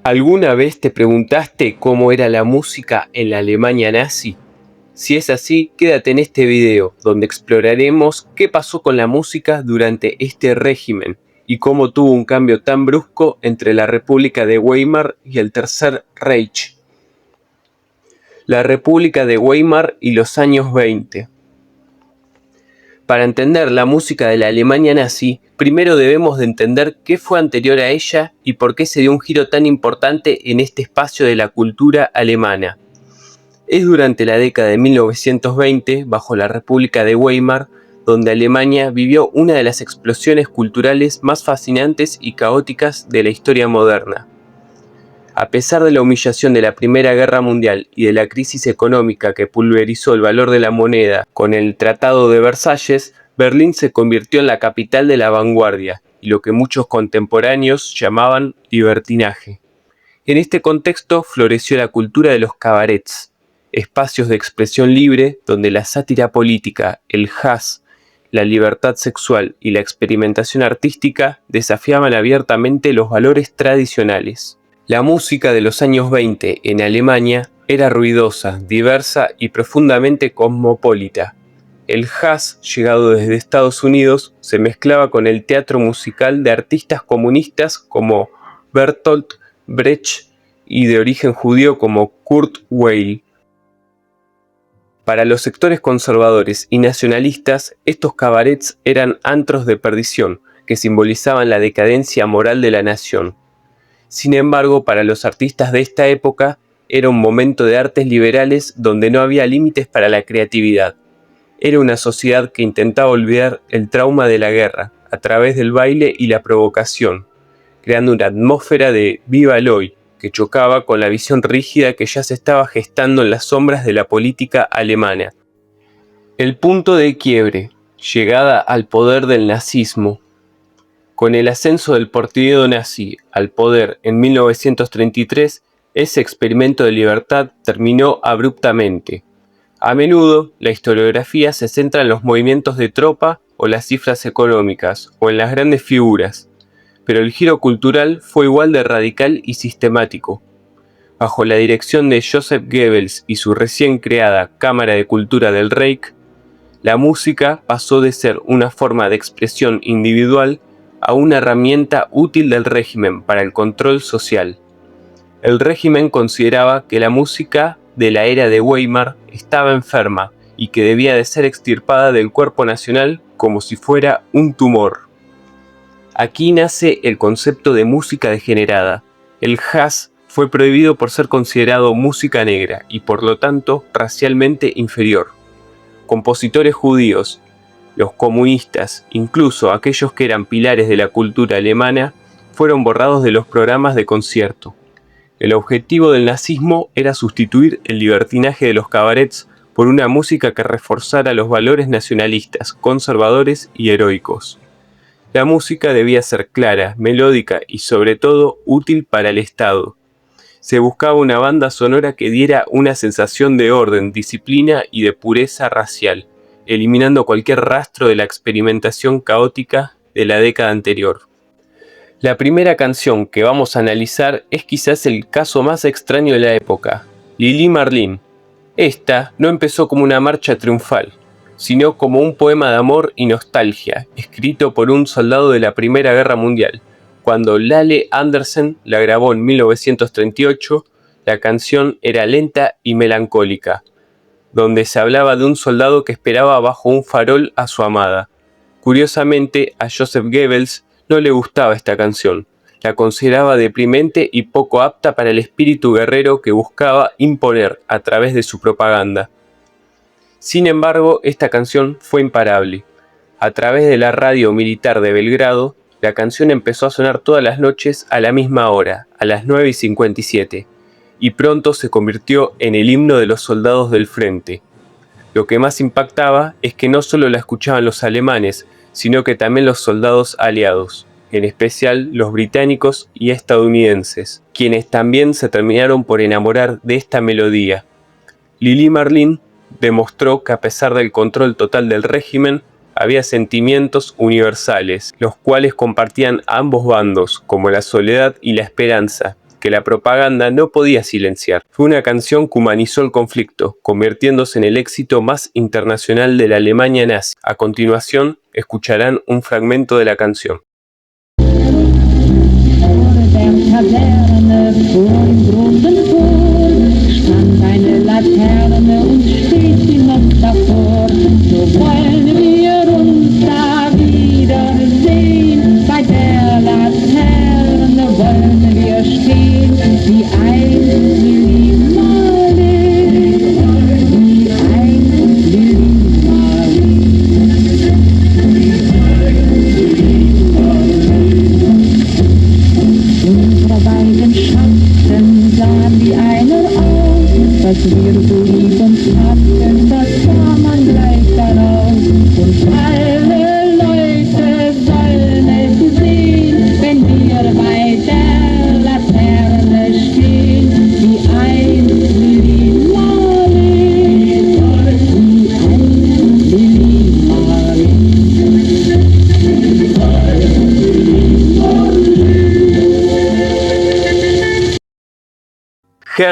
¿Alguna vez te preguntaste cómo era la música en la Alemania nazi? Si es así, quédate en este video, donde exploraremos qué pasó con la música durante este régimen y cómo tuvo un cambio tan brusco entre la República de Weimar y el Tercer Reich. La República de Weimar y los años 20. Para entender la música de la Alemania nazi, primero debemos de entender qué fue anterior a ella y por qué se dio un giro tan importante en este espacio de la cultura alemana. Es durante la década de 1920, bajo la República de Weimar, donde Alemania vivió una de las explosiones culturales más fascinantes y caóticas de la historia moderna. A pesar de la humillación de la Primera Guerra Mundial y de la crisis económica que pulverizó el valor de la moneda con el Tratado de Versalles, Berlín se convirtió en la capital de la vanguardia y lo que muchos contemporáneos llamaban libertinaje. En este contexto floreció la cultura de los cabarets, espacios de expresión libre donde la sátira política, el jazz, la libertad sexual y la experimentación artística desafiaban abiertamente los valores tradicionales. La música de los años 20 en Alemania era ruidosa, diversa y profundamente cosmopolita. El jazz, llegado desde Estados Unidos, se mezclaba con el teatro musical de artistas comunistas como Bertolt Brecht y de origen judío como Kurt Weill. Para los sectores conservadores y nacionalistas, estos cabarets eran antros de perdición que simbolizaban la decadencia moral de la nación. Sin embargo, para los artistas de esta época, era un momento de artes liberales donde no había límites para la creatividad. Era una sociedad que intentaba olvidar el trauma de la guerra a través del baile y la provocación, creando una atmósfera de viva el hoy, que chocaba con la visión rígida que ya se estaba gestando en las sombras de la política alemana. El punto de quiebre, llegada al poder del nazismo. Con el ascenso del partido nazi al poder en 1933, ese experimento de libertad terminó abruptamente. A menudo, la historiografía se centra en los movimientos de tropa o las cifras económicas, o en las grandes figuras, pero el giro cultural fue igual de radical y sistemático. Bajo la dirección de Joseph Goebbels y su recién creada Cámara de Cultura del Reich, la música pasó de ser una forma de expresión individual a una herramienta útil del régimen para el control social. El régimen consideraba que la música de la era de Weimar estaba enferma y que debía de ser extirpada del cuerpo nacional como si fuera un tumor. Aquí nace el concepto de música degenerada. El jazz fue prohibido por ser considerado música negra y por lo tanto racialmente inferior. Compositores judíos, los comunistas, incluso aquellos que eran pilares de la cultura alemana, fueron borrados de los programas de concierto. El objetivo del nazismo era sustituir el libertinaje de los cabarets por una música que reforzara los valores nacionalistas, conservadores y heroicos. La música debía ser clara, melódica y sobre todo útil para el Estado. Se buscaba una banda sonora que diera una sensación de orden, disciplina y de pureza racial, eliminando cualquier rastro de la experimentación caótica de la década anterior. La primera canción que vamos a analizar es quizás el caso más extraño de la época, Lili Marleen. Esta no empezó como una marcha triunfal, sino como un poema de amor y nostalgia, escrito por un soldado de la Primera Guerra Mundial. Cuando Lale Andersen la grabó en 1938, la canción era lenta y melancólica, donde se hablaba de un soldado que esperaba bajo un farol a su amada. Curiosamente, a Joseph Goebbels no le gustaba esta canción, la consideraba deprimente y poco apta para el espíritu guerrero que buscaba imponer a través de su propaganda. Sin embargo, esta canción fue imparable. A través de la radio militar de Belgrado, la canción empezó a sonar todas las noches a la misma hora, a las 9:57, y pronto se convirtió en el himno de los soldados del frente. Lo que más impactaba es que no solo la escuchaban los alemanes, sino que también los soldados aliados, en especial los británicos y estadounidenses, quienes también se terminaron por enamorar de esta melodía. Lili Marleen demostró que a pesar del control total del régimen, había sentimientos universales, los cuales compartían ambos bandos, como la soledad y la esperanza, que la propaganda no podía silenciar. Fue una canción que humanizó el conflicto, convirtiéndose en el éxito más internacional de la Alemania nazi. A continuación, escucharán un fragmento de la canción.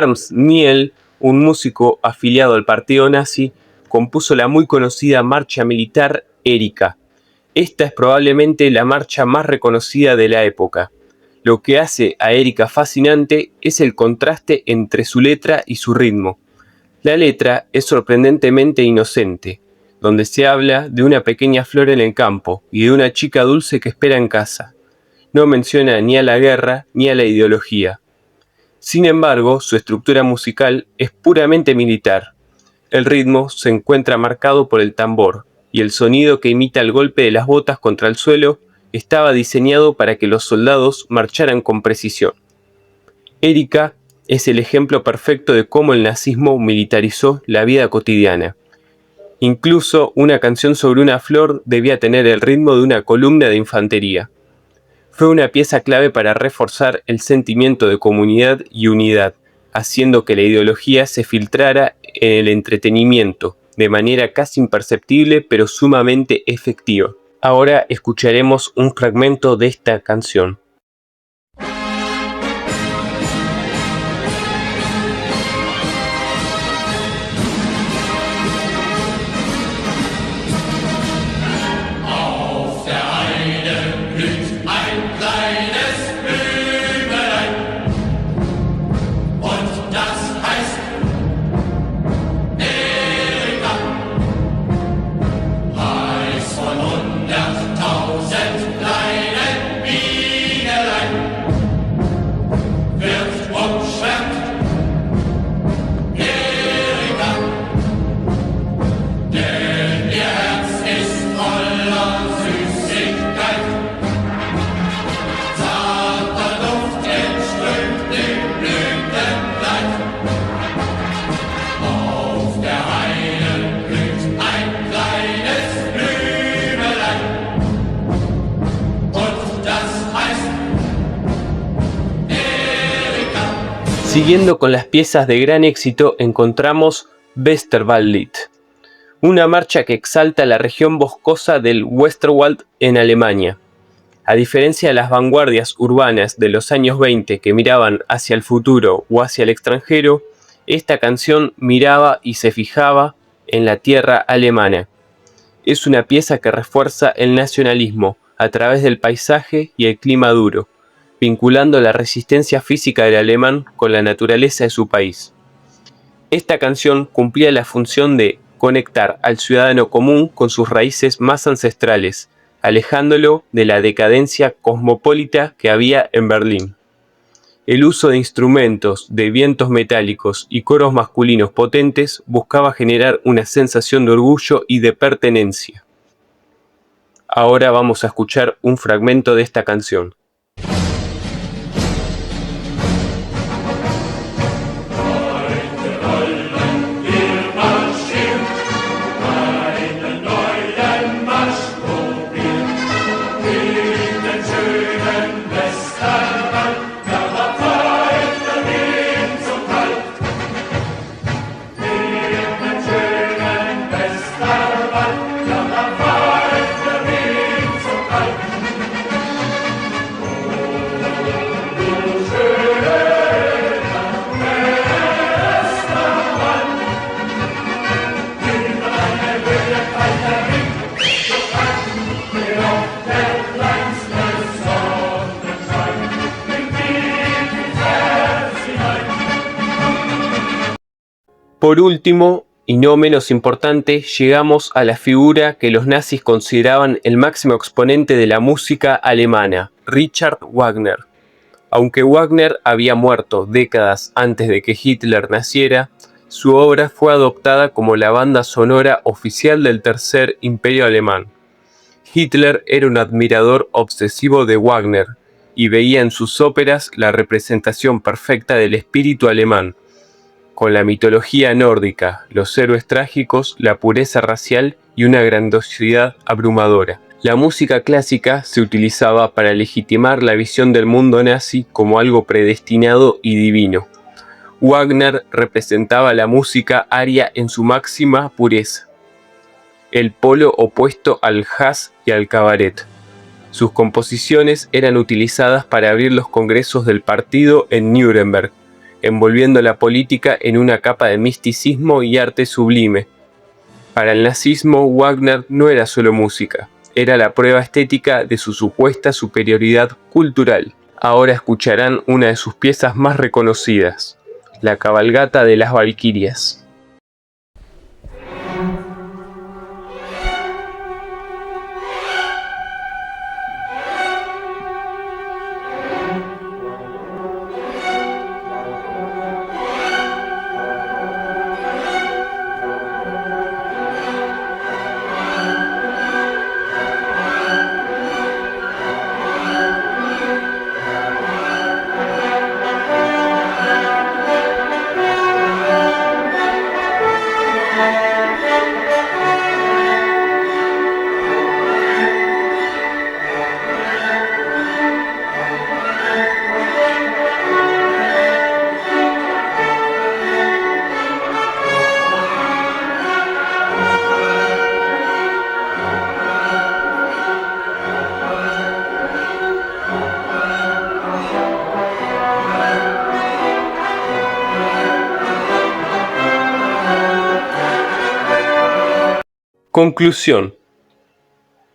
Ernst Miel, un músico afiliado al partido nazi, compuso la muy conocida marcha militar Erika. Esta es probablemente la marcha más reconocida de la época. Lo que hace a Erika fascinante es el contraste entre su letra y su ritmo. La letra es sorprendentemente inocente, donde se habla de una pequeña flor en el campo y de una chica dulce que espera en casa. No menciona ni a la guerra ni a la ideología. Sin embargo, su estructura musical es puramente militar. El ritmo se encuentra marcado por el tambor, y el sonido que imita el golpe de las botas contra el suelo estaba diseñado para que los soldados marcharan con precisión. Erika es el ejemplo perfecto de cómo el nazismo militarizó la vida cotidiana. Incluso una canción sobre una flor debía tener el ritmo de una columna de infantería. Fue una pieza clave para reforzar el sentimiento de comunidad y unidad, haciendo que la ideología se filtrara en el entretenimiento, de manera casi imperceptible pero sumamente efectiva. Ahora escucharemos un fragmento de esta canción. Siguiendo con las piezas de gran éxito encontramos Westerwaldlied, una marcha que exalta la región boscosa del Westerwald en Alemania. A diferencia de las vanguardias urbanas de los años 20 que miraban hacia el futuro o hacia el extranjero, esta canción miraba y se fijaba en la tierra alemana. Es una pieza que refuerza el nacionalismo a través del paisaje y el clima duro, vinculando la resistencia física del alemán con la naturaleza de su país. Esta canción cumplía la función de conectar al ciudadano común con sus raíces más ancestrales, alejándolo de la decadencia cosmopolita que había en Berlín. El uso de instrumentos, de vientos metálicos y coros masculinos potentes buscaba generar una sensación de orgullo y de pertenencia. Ahora vamos a escuchar un fragmento de esta canción. Por último, y no menos importante, llegamos a la figura que los nazis consideraban el máximo exponente de la música alemana, Richard Wagner. Aunque Wagner había muerto décadas antes de que Hitler naciera, su obra fue adoptada como la banda sonora oficial del Tercer Imperio Alemán. Hitler era un admirador obsesivo de Wagner y veía en sus óperas la representación perfecta del espíritu alemán, con la mitología nórdica, los héroes trágicos, la pureza racial y una grandiosidad abrumadora. La música clásica se utilizaba para legitimar la visión del mundo nazi como algo predestinado y divino. Wagner representaba la música aria en su máxima pureza, el polo opuesto al jazz y al cabaret. Sus composiciones eran utilizadas para abrir los congresos del partido en Nuremberg, envolviendo la política en una capa de misticismo y arte sublime. Para el nazismo, Wagner no era solo música, era la prueba estética de su supuesta superioridad cultural. Ahora escucharán una de sus piezas más reconocidas, La cabalgata de las Valquirias. Conclusión.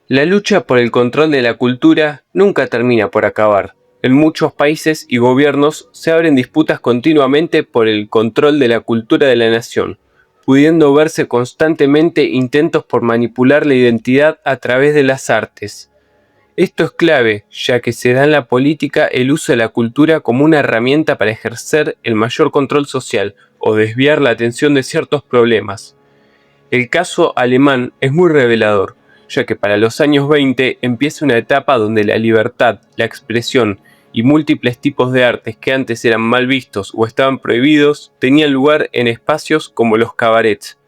La lucha por el control de la cultura nunca termina por acabar. En muchos países y gobiernos se abren disputas continuamente por el control de la cultura de la nación, pudiendo verse constantemente intentos por manipular la identidad a través de las artes. Esto es clave, ya que se da en la política el uso de la cultura como una herramienta para ejercer el mayor control social o desviar la atención de ciertos problemas. El caso alemán es muy revelador, ya que para los años 20 empieza una etapa donde la libertad, la expresión y múltiples tipos de artes que antes eran mal vistos o estaban prohibidos tenían lugar en espacios como los cabarets.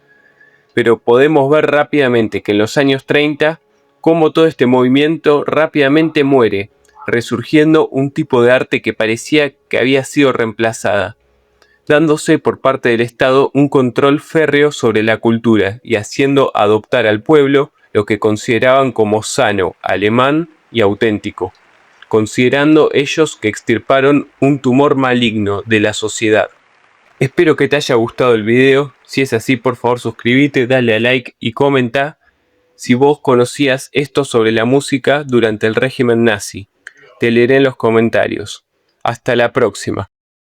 Pero podemos ver rápidamente que en los años 30, cómo todo este movimiento rápidamente muere, resurgiendo un tipo de arte que parecía que había sido reemplazada, dándose por parte del Estado un control férreo sobre la cultura y haciendo adoptar al pueblo lo que consideraban como sano, alemán y auténtico, considerando ellos que extirparon un tumor maligno de la sociedad. Espero que te haya gustado el video. Si es así, por favor suscríbete, dale a like y comenta si vos conocías esto sobre la música durante el régimen nazi. Te leeré en los comentarios. Hasta la próxima.